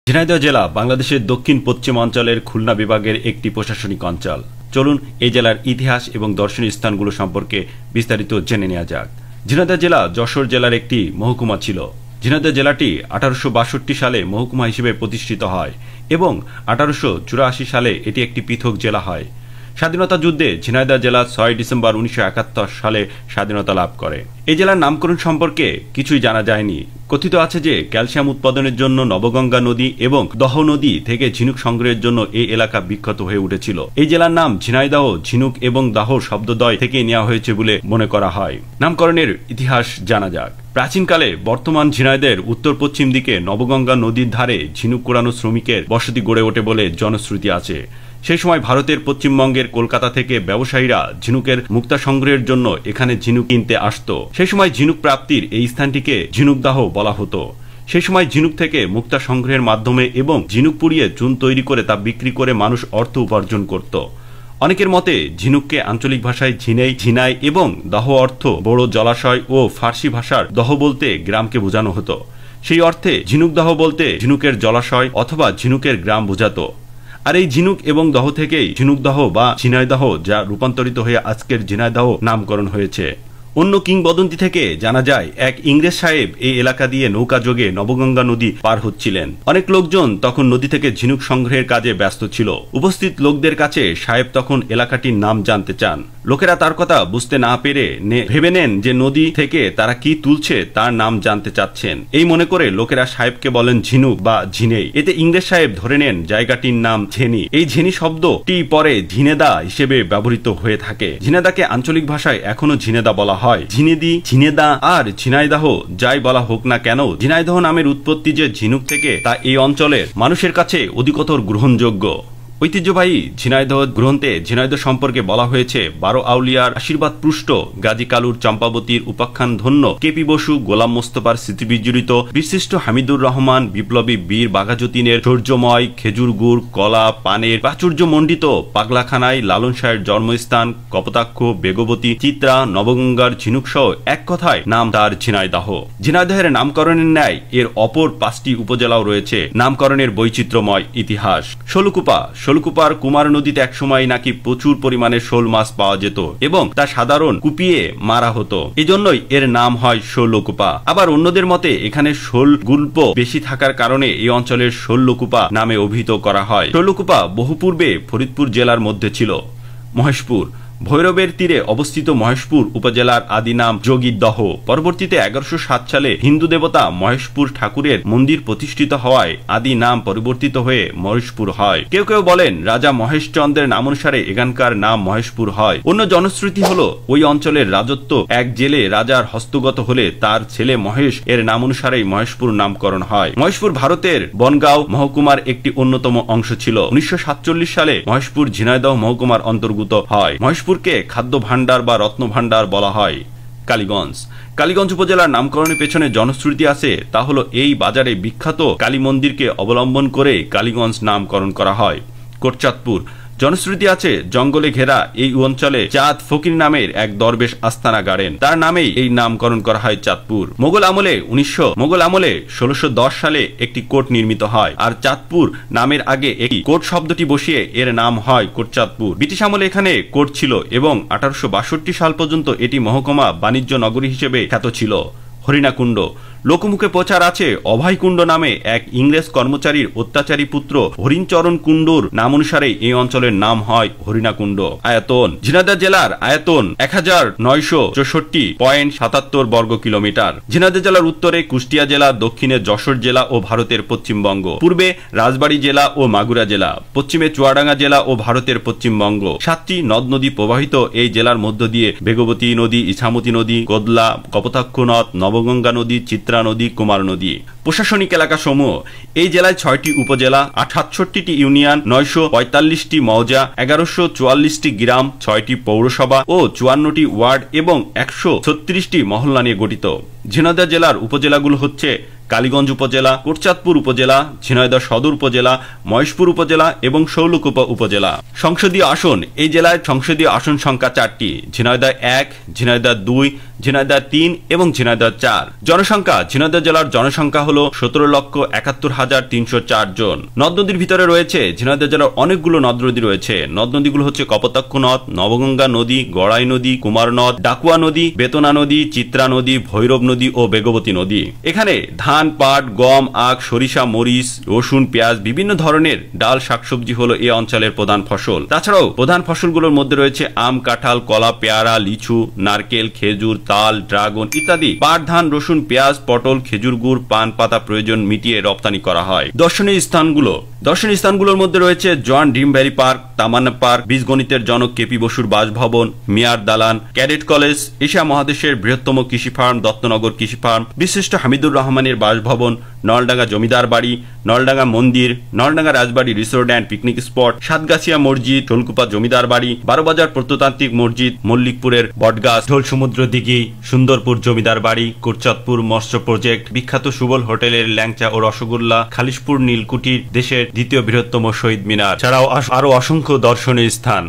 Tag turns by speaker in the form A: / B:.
A: ঝিনাইদহ জেলা বাংলাদেশের দক্ষিণ পশ্চিমাঞ্চলের খুলনা বিভাগের একটি প্রশাসনিক অঞ্চল। চলুন এই জেলার ইতিহাস এবং দর্শনীয় স্থানগুলো সম্পর্কে বিস্তারিত জেনে নেওয়া যাক। ঝিনাইদহ জেলা যশোর জেলার একটি মহকুমা ছিল। ঝিনাইদহ জেলাটি 1862 সালে মহকুমা হিসেবে প্রতিষ্ঠিত হয় এবং 1884 সালে এটি একটি পৃথক জেলা হয়। স্বাধীনতা যুদ্ধে ঝিনাইদহ জেলা 6 ডিসেম্বর 1971 সালে স্বাধীনতা লাভ করে। এই জেলার নামকরণ সম্পর্কে কিছুই জানা যায়নি। কথিত আছে যে ক্যালসিয়াম উৎপাদনের জন্য নবগঙ্গা নদী এবং দহ নদী থেকে ঝিনুক সংগ্রহের জন্য এই এলাকা বিখ্যাত হয়ে উঠেছিল। এই জেলার নাম ঝিনাইদহ ঝিনুক এবং দাহ শব্দদ্বয় থেকে নেওয়া হয়েছে বলে মনে করা হয়। নামকরণের ইতিহাস জানা যাক। প্রাচীনকালে বর্তমান ঝিনাইদহের উত্তর পশ্চিম দিকে নবগঙ্গা নদীর ধারে ঝিনুক কুড়ানো শ্রমিকের বসতি গড়ে ওঠে বলে জনশ্রুতি আছে। সেই সময় ভারতের পশ্চিমবঙ্গের কলকাতা থেকে ব্যবসায়ীরা ঝিনুকের মুক্তা সংগ্রহের জন্য এখানে ঝিনুক কিনতে আসত। সেই সময় ঝিনুক প্রাপ্তির এই স্থানটিকে ঝিনুকদাহ বলা হতো। সেই সময় ঝিনুক থেকে মুক্তা সংগ্রহের মাধ্যমে এবং ঝিনুক পুড়িয়ে চুন তৈরি করে তা বিক্রি করে মানুষ অর্থ উপার্জন করত। অনেকের মতে ঝিনুককে আঞ্চলিক ভাষায় ঝিনেই, ঝিনাই এবং দাহ অর্থ বড় জলাশয় ও ফার্সি ভাষার দহ বলতে গ্রামকে বোঝানো হতো। সেই অর্থে ঝিনুকদাহ বলতে ঝিনুকের জলাশয় অথবা ঝিনুকের গ্রাম বোঝাতো। আর এই ঝিনুক এবং দহ থেকেই ঝিনুকদাহ বা ঝিনাইদহ যা রূপান্তরিত হয়ে আজকের ঝিনাইদহ নামকরণ হয়েছে। অন্য কিংবদন্তি থেকে জানা যায় এক ইংরেজ সাহেব এই এলাকা দিয়ে নৌকা যোগে নবগঙ্গা নদী পার হচ্ছিলেন। অনেক লোকজন তখন নদী থেকে ঝিনুক সংগ্রহের কাজে ব্যস্ত ছিল। উপস্থিত লোকদের কাছে সাহেব তখন এলাকাটির নাম জানতে চান। লোকেরা তার কথা বুঝতে না পেরে ভেবে নেন যে নদী থেকে তারা কি তুলছে তার নাম জানতে চাচ্ছেন। এই মনে করে লোকেরা সাহেবকে বলেন ঝিনুক বা ঝিনেই। এতে ইংরেজ সাহেব ধরে নেন জায়গাটির নাম ঝেনি। এই ঝেনি শব্দটি পরে ঝিনেদা হিসেবে ব্যবহৃত হয়ে থাকে। ঝিনেদাকে আঞ্চলিক ভাষায় এখনো ঝিনেদা বলা হয়। ঝিনেদি, ঝিনেদা আর ঝিনাইদহ যাই বলা হোক না কেন, ঝিনাইদহ নামের উৎপত্তি যে ঝিনুক থেকে তা এই অঞ্চলের মানুষের কাছে অধিকতর গ্রহণযোগ্য। ঐতিহ্যবাহী ঝিনাইদহ গ্রন্থে ঝিনাইদহ সম্পর্কে বলা হয়েছে 12 আউলিয়ার আশীর্বাদ পুষ্ট, গাজী কালুর চম্পাবতীর উপাখ্যান ধন্য, কেপি বসু, গোলাম মোস্তফার স্মৃতি বিজড়িত, বিশিষ্ট হামিদুর রহমান, বিপ্লবী বীর বাঘাযতীনের শৌর্যময়, খেজুর গুড়, কলা, পানের প্রাচুর্য মণ্ডিত পাগলাখানায় লালন শাহের জন্মস্থান, কপোতাক্ষ, বেগবতী, চিত্রা, নবগঙ্গার ঝিনুক সহ এক কথায় নাম তার ঝিনাইদহ। ঝিনাইদহের নামকরণের ন্যায় এর অপর 5টি উপজেলাও রয়েছে। নামকরণের বৈচিত্র্যময় ইতিহাস। শোলকুপার কুমার নদীতে একসময় নাকি প্রচুর পরিমাণে শোল মাছ পাওয়া যেত এবং তা সাধারণ কুপিয়ে মারা হতো। এজন্যই এর নাম হয় শোলকুপা। আবার অন্যদের মতে এখানে শোল গুল্প বেশি থাকার কারণে এই অঞ্চলের শোলকুপা নামে অভিহিত করা হয়। শোলকুপা বহু পূর্বে ফরিদপুর জেলার মধ্যে ছিল। মহেশপুর ভৈরবের তীরে অবস্থিত মহেশপুর উপজেলার আদি নাম যোগীদহ। পরবর্তীতে 1107 সালে হিন্দু দেবতা মহেশপুর ঠাকুরের মন্দির প্রতিষ্ঠিত হওয়ায় আদি নাম পরিবর্তিত হয়ে মহেশপুর হয়। কেউ কেউ বলেন রাজা মহেশচন্দ্রের নাম অনুসারে এখানকার নাম মহেশপুর হয়। অন্য জনশ্রুতি হলো ওই অঞ্চলের রাজত্ব এক জেলে রাজার হস্তগত হলে তার ছেলে মহেশ এর নাম অনুসারেই মহেশপুর নামকরণ হয়। মহেশপুর ভারতের বনগাঁও মহকুমার একটি অন্যতম অংশ ছিল। 1947 সালে মহেশপুর ঝিনাইদহ মহকুমার অন্তর্ভুক্ত হয়। মহেশপুরকে খাদ্য ভাণ্ডার বা রত্ন ভাণ্ডার বলা হয়। কালীগঞ্জ উপজেলার নামকরণের পেছনে জনশ্রুতি আছে, তা হলো এই বাজারে বিখ্যাত কালী মন্দিরকে অবলম্বন করে কালীগঞ্জ নামকরণ করা হয়। কোটচাঁদপুর জনশ্রুতি আছে জঙ্গলে ঘেরা এই অঞ্চলে চাঁদ ফকির নামের এক দরবেশ আস্তানা গাড়েন। তার নামেই এই নামকরণ করা হয় চাঁদপুর। মোগল আমলে 1610 সালে একটি কোট নির্মিত হয় আর চাঁদপুর নামের আগে একটি কোট শব্দটি বসিয়ে এর নাম হয় কোটচাঁদপুর। ব্রিটিশ আমলে এখানে কোট ছিল এবং 1862 সাল পর্যন্ত এটি মহকুমা বাণিজ্য নগরী হিসেবে খ্যাত ছিল। হরিণাকুণ্ড লোকমুখে প্রচার আছে অভয়কুণ্ড নামে এক ইংরেজ কর্মচারীর অত্যাচারী পুত্র হরিণচরণ কুণ্ডুর নাম অনুসারে এই অঞ্চলের নাম হয় হরিণাকুণ্ড। আয়তন ঝিনাইদহ জেলার আয়তন 1964.77 বর্গ কিলোমিটার। ঝিনাইদহ জেলার উত্তরে কুষ্টিয়া জেলা, দক্ষিণে যশোর জেলা ও ভারতের পশ্চিমবঙ্গ, পূর্বে রাজবাড়ী জেলা ও মাগুরা জেলা, পশ্চিমে চুয়াডাঙ্গা জেলা ও ভারতের পশ্চিমবঙ্গ। 7টি নদ নদী প্রবাহিত এই জেলার মধ্য দিয়ে বেগবতী নদী, ইছামতি নদী, কোদলা, কপোতাক্ষ নদ, নবগঙ্গা নদী, চিত্রা নদী, কুমার নদী। প্রশাসনিক এলাকা সমূহ এই জেলায় 6টি উপজেলা, 68টি ইউনিয়ন, 945টি মৌজা, 1144টি গ্রাম, 6টি পৌরসভা ও 54টি ওয়ার্ড এবং 136টি মহল্লা নিয়ে গঠিত। ঝিনাইদহ জেলার উপজেলাগুলো হচ্ছে কালীগঞ্জ উপজেলা, কোটচাঁদপুর উপজেলা, ঝিনাইদহ সদর উপজেলা, মহেশপুর উপজেলা এবং শৈলকুপা উপজেলা। সংসদীয় আসন, এই জেলায় সংসদীয় আসন সংখ্যা 4টি, ঝিনাইদহ 1, ঝিনাইদহ 2, ঝিনাইদহ 3 এবং ঝিনাইদহ 4। জনসংখ্যা, ঝিনাইদহ জেলার জনসংখ্যা হলো 17,71,304 জন। নদ নদীর ভিতরে রয়েছে ঝিনাইদহ জেলার অনেকগুলো নদ নদী রয়েছে। নদ নদীগুলো হচ্ছে কপোতাক্ষ নদ, নবগঙ্গা নদী, গড়াই নদী, কুমার নদ, ডাকুয়া নদী, বেতনা নদী, চিত্রা নদী, ভৈরব নদী ও বেগবতী নদী। এখানে ধান, পাট, গম, আখ, সরিষা, মরিচ, রসুন, পেঁয়াজ, বিভিন্ন ধরনের ডাল, শাকসবজি হলো এই অঞ্চলের প্রধান ফসল। তাছাড়াও প্রধান ফসলগুলোর মধ্যে রয়েছে আম, কাঁঠাল, কলা, পেয়ারা, লিচু, নারকেল, খেজুর, তাল, ড্রাগন ইত্যাদি। পাট, ধান, রসুন, পেঁয়াজ, পটল, খেজুর গুড়, পান পাতা প্রয়োজন মিটিয়ে রপ্তানি করা হয়। দর্শনীয় স্থানগুলোর মধ্যে রয়েছে জন ড্রিম ভ্যালি পার্ক, তামান্না পার্ক, বীজগণিতের জনক কেপি বসুর বাসভবন, মিয়ার দালান, ক্যাডেট কলেজ, এশিয়া মহাদেশের বৃহত্তম কৃষি ফার্ম দত্তনগর কৃষি ফার্ম, বিশিষ্ট হামিদুর রহমানের বাসভবন, নলডাঙ্গা জমিদার বাড়ি, নলডাঙ্গা মন্দির, নলডাঙ্গা রাজবাড়ি resort and picnic spot, Satgachhia মসজিদ, শোলকুপা জমিদার বাড়ি, বারোবাজার প্রত্নতান্ত্রিক মসজিদ, মল্লিকপুরের বটগাছ, ঢোল সমুদ্র দিঘি, সুন্দরপুর জমিদার বাড়ি, কোটচাঁদপুর মৎস্য প্রজেক্ট, বিখ্যাত সুবল হোটেলের ল্যাংচা ও রসগোল্লা, খালিশপুর নীলকুঠির দেশের দ্বিতীয় বৃহত্তম শহীদ মিনার ছাড়াও আরো অসংখ্য দর্শনীয় স্থান।